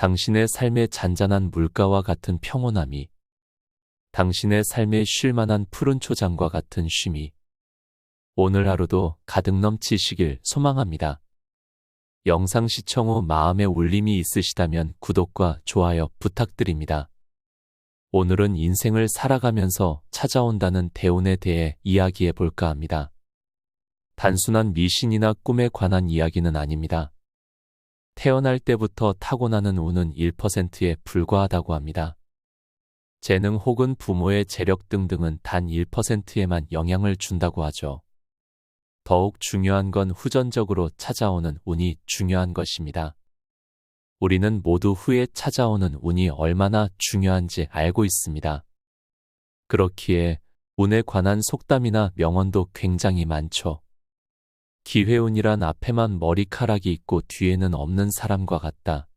당신의 삶의 잔잔한 물가와 같은 평온함이, 당신의 삶에 쉴 만한 푸른 초장과 같은 쉼이 오늘 하루도 가득 넘치시길 소망합니다. 영상 시청 후 마음에 울림이 있으시다면 구독과 좋아요 부탁드립니다. 오늘은 인생을 살아가면서 찾아온다는 대운에 대해 이야기해 볼까 합니다. 단순한 미신이나 꿈에 관한 이야기는 아닙니다. 태어날 때부터 타고나는 운은 1%에 불과하다고 합니다. 재능 혹은 부모의 재력 등등은 단 1%에만 영향을 준다고 하죠. 더욱 중요한 건 후전적으로 찾아오는 운이 중요한 것입니다. 우리는 모두 후에 찾아오는 운이 얼마나 중요한지 알고 있습니다. 그렇기에 운에 관한 속담이나 명언도 굉장히 많죠. 기회운이란 앞에만 머리카락이 있고 뒤에는 없는 사람과 같다.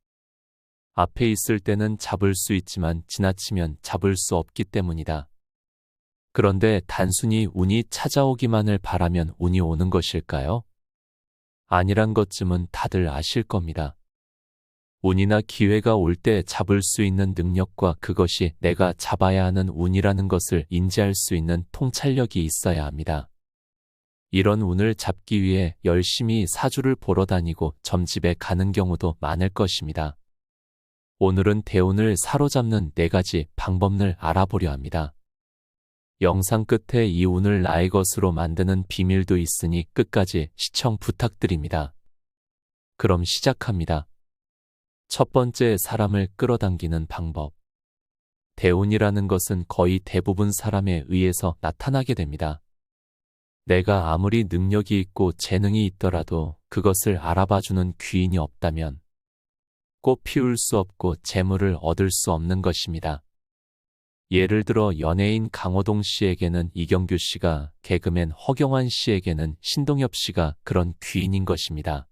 앞에 있을 때는 잡을 수 있지만 지나치면 잡을 수 없기 때문이다. 그런데 단순히 운이 찾아오기만을 바라면 운이 오는 것일까요? 아니란 것쯤은 다들 아실 겁니다. 운이나 기회가 올 때 잡을 수 있는 능력과 그것이 내가 잡아야 하는 운이라는 것을 인지할 수 있는 통찰력이 있어야 합니다. 이런 운을 잡기 위해 열심히 사주를 보러 다니고 점집에 가는 경우도 많을 것입니다. 오늘은 대운을 사로잡는 4가지 방법을 알아보려 합니다. 영상 끝에 이 운을 나의 것으로 만드는 비밀도 있으니 끝까지 시청 부탁드립니다. 그럼 시작합니다. 첫 번째, 사람을 끌어당기는 방법. 대운이라는 것은 거의 대부분 사람에 의해서 나타나게 됩니다. 내가 아무리 능력이 있고 재능이 있더라도 그것을 알아봐주는 귀인이 없다면 꽃 피울 수 없고 재물을 얻을 수 없는 것입니다. 예를 들어 연예인 강호동 씨에게는 이경규 씨가, 개그맨 허경환 씨에게는 신동엽 씨가 그런 귀인인 것입니다.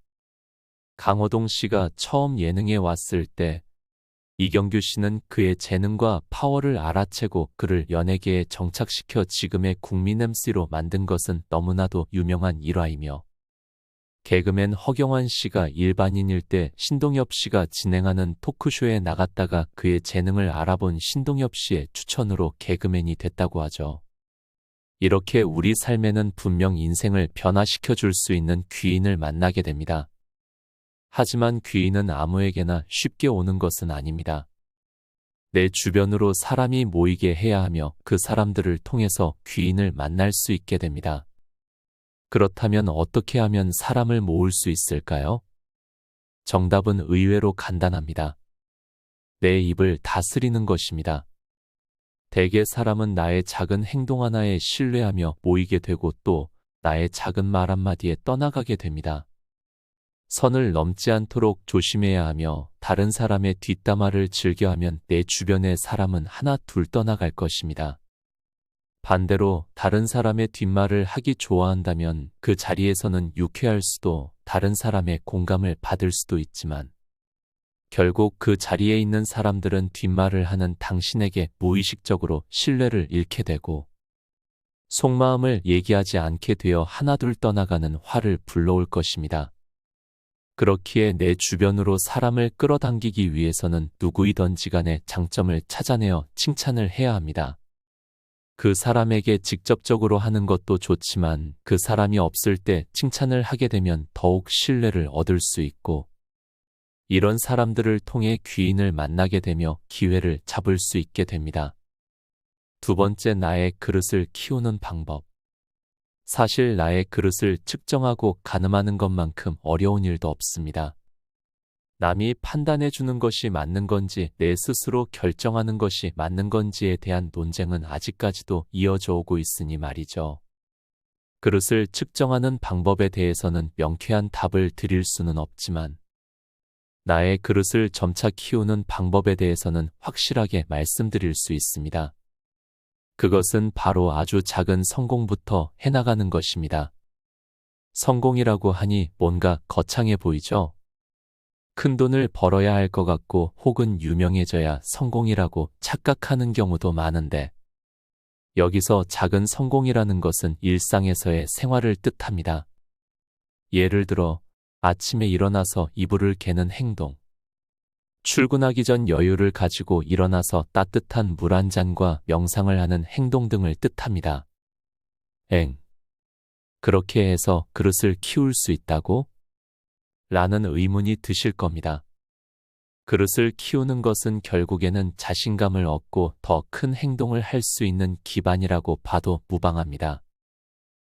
강호동 씨가 처음 예능에 왔을 때 이경규 씨는 그의 재능과 파워를 알아채고 그를 연예계에 정착시켜 지금의 국민 MC로 만든 것은 너무나도 유명한 일화이며, 개그맨 허경환 씨가 일반인일 때 신동엽 씨가 진행하는 토크쇼에 나갔다가 그의 재능을 알아본 신동엽 씨의 추천으로 개그맨이 됐다고 하죠. 이렇게 우리 삶에는 분명 인생을 변화시켜 줄 수 있는 귀인을 만나게 됩니다. 하지만 귀인은 아무에게나 쉽게 오는 것은 아닙니다. 내 주변으로 사람이 모이게 해야 하며 그 사람들을 통해서 귀인을 만날 수 있게 됩니다. 그렇다면 어떻게 하면 사람을 모을 수 있을까요? 정답은 의외로 간단합니다. 내 입을 다스리는 것입니다. 대개 사람은 나의 작은 행동 하나에 신뢰하며 모이게 되고 또 나의 작은 말 한마디에 떠나가게 됩니다. 선을 넘지 않도록 조심해야 하며 다른 사람의 뒷담화를 즐겨하면 내 주변의 사람은 하나 둘 떠나갈 것입니다. 반대로 다른 사람의 뒷말을 하기 좋아한다면 그 자리에서는 유쾌할 수도, 다른 사람의 공감을 받을 수도 있지만 결국 그 자리에 있는 사람들은 뒷말을 하는 당신에게 무의식적으로 신뢰를 잃게 되고 속마음을 얘기하지 않게 되어 하나둘 떠나가는 화를 불러올 것입니다. 그렇기에 내 주변으로 사람을 끌어당기기 위해서는 누구이든지 간의 장점을 찾아내어 칭찬을 해야 합니다. 그 사람에게 직접적으로 하는 것도 좋지만 그 사람이 없을 때 칭찬을 하게 되면 더욱 신뢰를 얻을 수 있고, 이런 사람들을 통해 귀인을 만나게 되며 기회를 잡을 수 있게 됩니다. 두 번째, 나의 그릇을 키우는 방법. 사실 나의 그릇을 측정하고 가늠하는 것만큼 어려운 일도 없습니다. 남이 판단해 주는 것이 맞는 건지 내 스스로 결정하는 것이 맞는 건지에 대한 논쟁은 아직까지도 이어져 오고 있으니 말이죠. 그릇을 측정하는 방법에 대해서는 명쾌한 답을 드릴 수는 없지만 나의 그릇을 점차 키우는 방법에 대해서는 확실하게 말씀드릴 수 있습니다. 그것은 바로 아주 작은 성공부터 해나가는 것입니다. 성공이라고 하니 뭔가 거창해 보이죠? 큰 돈을 벌어야 할 것 같고 혹은 유명해져야 성공이라고 착각하는 경우도 많은데, 여기서 작은 성공이라는 것은 일상에서의 생활을 뜻합니다. 예를 들어 아침에 일어나서 이불을 개는 행동, 출근하기 전 여유를 가지고 일어나서 따뜻한 물 한 잔과 명상을 하는 행동 등을 뜻합니다. 그렇게 해서 그릇을 키울 수 있다고? 라는 의문이 드실 겁니다. 그릇을 키우는 것은 결국에는 자신감을 얻고 더 큰 행동을 할 수 있는 기반이라고 봐도 무방합니다.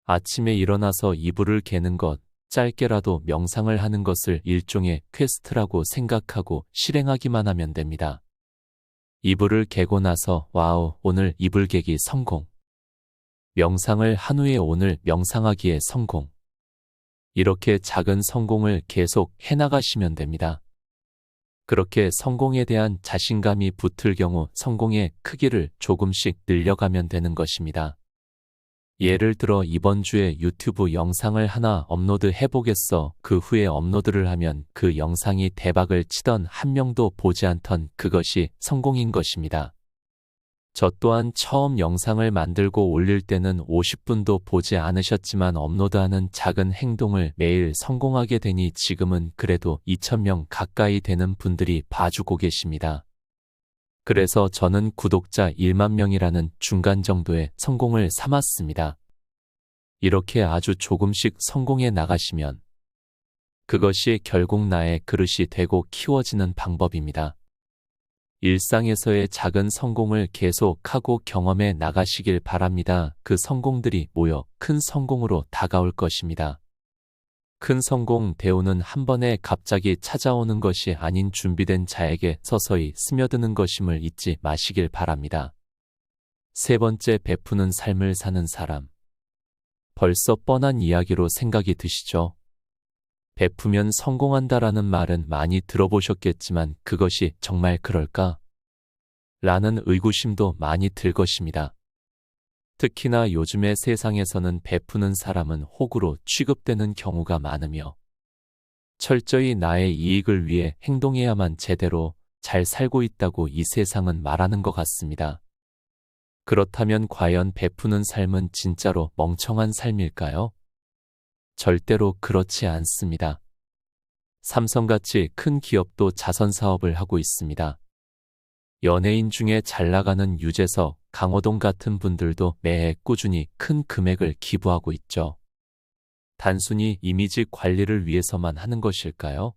아침에 일어나서 이불을 개는 것, 짧게라도 명상을 하는 것을 일종의 퀘스트라고 생각하고 실행하기만 하면 됩니다. 이불을 개고 나서 와우, 오늘 이불 개기 성공. 명상을 한 후에 오늘 명상하기에 성공. 이렇게 작은 성공을 계속 해나가시면 됩니다. 그렇게 성공에 대한 자신감이 붙을 경우 성공의 크기를 조금씩 늘려가면 되는 것입니다. 예를 들어 이번 주에 유튜브 영상을 하나 업로드 해보겠어. 그 후에 업로드를 하면 그 영상이 대박을 치던 한 명도 보지 않던 그것이 성공인 것입니다. 저 또한 처음 영상을 만들고 올릴 때는 50분도 보지 않으셨지만 업로드하는 작은 행동을 매일 성공하게 되니 지금은 그래도 2,000명 가까이 되는 분들이 봐주고 계십니다. 그래서 저는 구독자 1만 명이라는 중간 정도의 성공을 삼았습니다. 이렇게 아주 조금씩 성공해 나가시면 그것이 결국 나의 그릇이 되고 키워지는 방법입니다. 일상에서의 작은 성공을 계속하고 경험해 나가시길 바랍니다. 그 성공들이 모여 큰 성공으로 다가올 것입니다. 큰 성공 대우는 한 번에 갑자기 찾아오는 것이 아닌 준비된 자에게 서서히 스며드는 것임을 잊지 마시길 바랍니다. 세 번째, 베푸는 삶을 사는 사람. 벌써 뻔한 이야기로 생각이 드시죠? 베푸면 성공한다라는 말은 많이 들어보셨겠지만 그것이 정말 그럴까? 라는 의구심도 많이 들 것입니다. 특히나 요즘의 세상에서는 베푸는 사람은 호구로 취급되는 경우가 많으며 철저히 나의 이익을 위해 행동해야만 제대로 잘 살고 있다고 이 세상은 말하는 것 같습니다. 그렇다면 과연 베푸는 삶은 진짜로 멍청한 삶일까요? 절대로 그렇지 않습니다. 삼성같이 큰 기업도 자선사업을 하고 있습니다. 연예인 중에 잘 나가는 유재석, 강호동 같은 분들도 매해 꾸준히 큰 금액을 기부하고 있죠. 단순히 이미지 관리를 위해서만 하는 것일까요?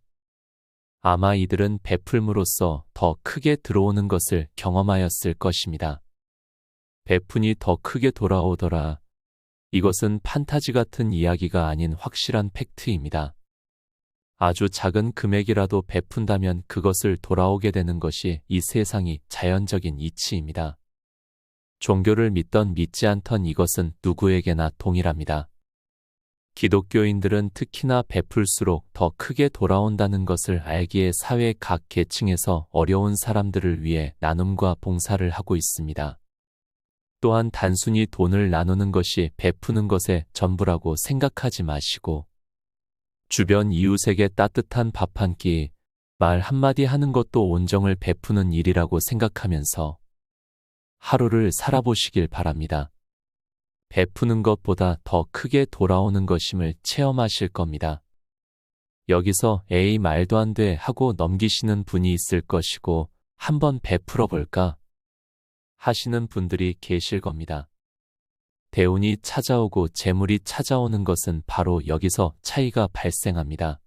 아마 이들은 베풀므로써 더 크게 들어오는 것을 경험하였을 것입니다. 베푼이 더 크게 돌아오더라. 이것은 판타지 같은 이야기가 아닌 확실한 팩트입니다. 아주 작은 금액이라도 베푼다면 그것을 돌아오게 되는 것이 이 세상이 자연적인 이치입니다. 종교를 믿던 믿지 않던 이것은 누구에게나 동일합니다. 기독교인들은 특히나 베풀수록 더 크게 돌아온다는 것을 알기에 사회 각 계층에서 어려운 사람들을 위해 나눔과 봉사를 하고 있습니다. 또한 단순히 돈을 나누는 것이 베푸는 것의 전부라고 생각하지 마시고 주변 이웃에게 따뜻한 밥 한 끼, 말 한마디 하는 것도 온정을 베푸는 일이라고 생각하면서 하루를 살아보시길 바랍니다. 베푸는 것보다 더 크게 돌아오는 것임을 체험하실 겁니다. 여기서 에이 말도 안 돼 하고 넘기시는 분이 있을 것이고 한번 베풀어 볼까 하시는 분들이 계실 겁니다. 대운이 찾아오고 재물이 찾아오는 것은 바로 여기서 차이가 발생합니다.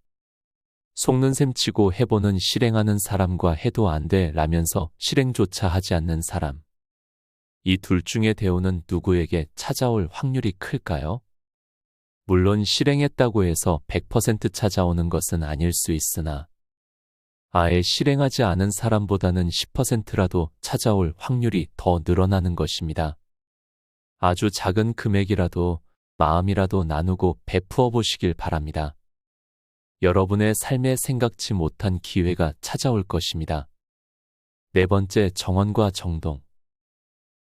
속는 셈 치고 해보는 실행하는 사람과 해도 안 돼 라면서 실행조차 하지 않는 사람. 이 둘 중에 대운은 누구에게 찾아올 확률이 클까요? 물론 실행했다고 해서 100% 찾아오는 것은 아닐 수 있으나 아예 실행하지 않은 사람보다는 10%라도 찾아올 확률이 더 늘어나는 것입니다. 아주 작은 금액이라도 마음이라도 나누고 베푸어 보시길 바랍니다. 여러분의 삶에 생각지 못한 기회가 찾아올 것입니다. 네 번째, 정언과 정동.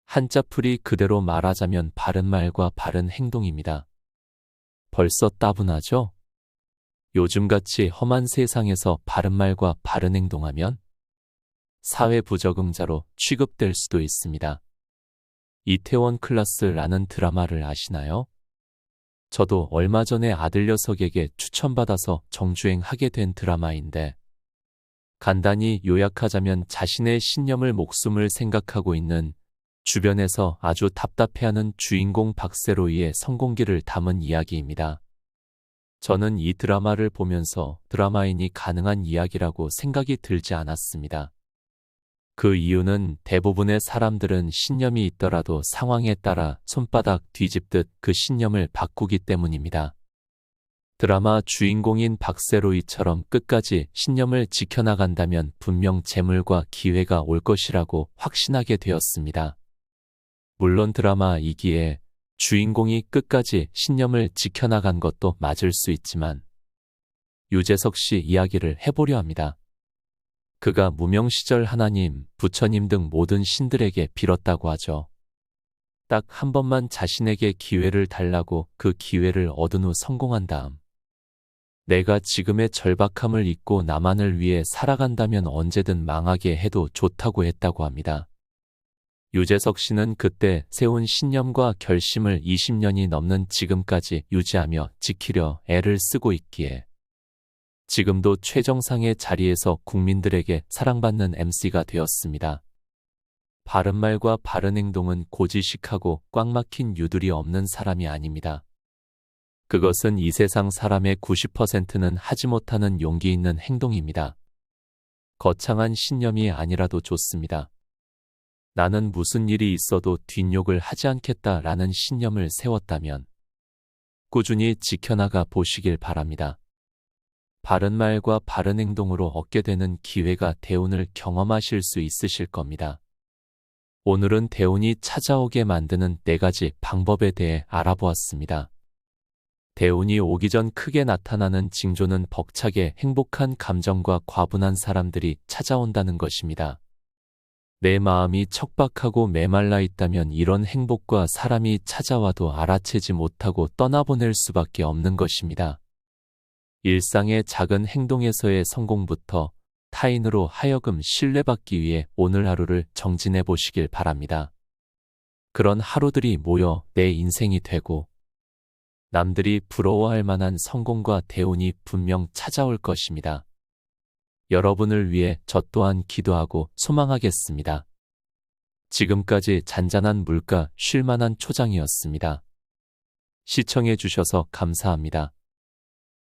한자풀이 그대로 말하자면 바른 말과 바른 행동입니다. 벌써 따분하죠? 요즘같이 험한 세상에서 바른 말과 바른 행동하면 사회 부적응자로 취급될 수도 있습니다. 이태원 클라스라는 드라마를 아시나요? 저도 얼마 전에 아들 녀석에게 추천받아서 정주행하게 된 드라마인데 간단히 요약하자면 자신의 신념을 목숨을 생각하고 있는 주변에서 아주 답답해하는 주인공 박세로이의 성공기를 담은 이야기입니다. 저는 이 드라마를 보면서 드라마인이 가능한 이야기라고 생각이 들지 않았습니다. 그 이유는 대부분의 사람들은 신념이 있더라도 상황에 따라 손바닥 뒤집듯 그 신념을 바꾸기 때문입니다. 드라마 주인공인 박세로이처럼 끝까지 신념을 지켜나간다면 분명 재물과 기회가 올 것이라고 확신하게 되었습니다. 물론 드라마이기에 주인공이 끝까지 신념을 지켜나간 것도 맞을 수 있지만 유재석 씨 이야기를 해보려 합니다. 그가 무명 시절 하나님, 부처님 등 모든 신들에게 빌었다고 하죠. 딱 한 번만 자신에게 기회를 달라고 그 기회를 얻은 후 성공한 다음 내가 지금의 절박함을 잊고 나만을 위해 살아간다면 언제든 망하게 해도 좋다고 했다고 합니다. 유재석 씨는 그때 세운 신념과 결심을 20년이 넘는 지금까지 유지하며 지키려 애를 쓰고 있기에 지금도 최정상의 자리에서 국민들에게 사랑받는 MC가 되었습니다. 바른말과 바른 행동은 고지식하고 꽉 막힌 유들이 없는 사람이 아닙니다. 그것은 이 세상 사람의 90%는 하지 못하는 용기 있는 행동입니다. 거창한 신념이 아니라도 좋습니다. 나는 무슨 일이 있어도 뒷욕을 하지 않겠다라는 신념을 세웠다면 꾸준히 지켜나가 보시길 바랍니다. 바른 말과 바른 행동으로 얻게 되는 기회가 대운을 경험하실 수 있으실 겁니다. 오늘은 대운이 찾아오게 만드는 4가지 방법에 대해 알아보았습니다. 대운이 오기 전 크게 나타나는 징조는 벅차게 행복한 감정과 과분한 사람들이 찾아온다는 것입니다. 내 마음이 척박하고 메말라 있다면 이런 행복과 사람이 찾아와도 알아채지 못하고 떠나보낼 수밖에 없는 것입니다. 일상의 작은 행동에서의 성공부터 타인으로 하여금 신뢰받기 위해 오늘 하루를 정진해 보시길 바랍니다. 그런 하루들이 모여 내 인생이 되고 남들이 부러워할 만한 성공과 대운이 분명 찾아올 것입니다. 여러분을 위해 저 또한 기도하고 소망하겠습니다. 지금까지 잔잔한 물가 쉴만한 초장이었습니다. 시청해 주셔서 감사합니다.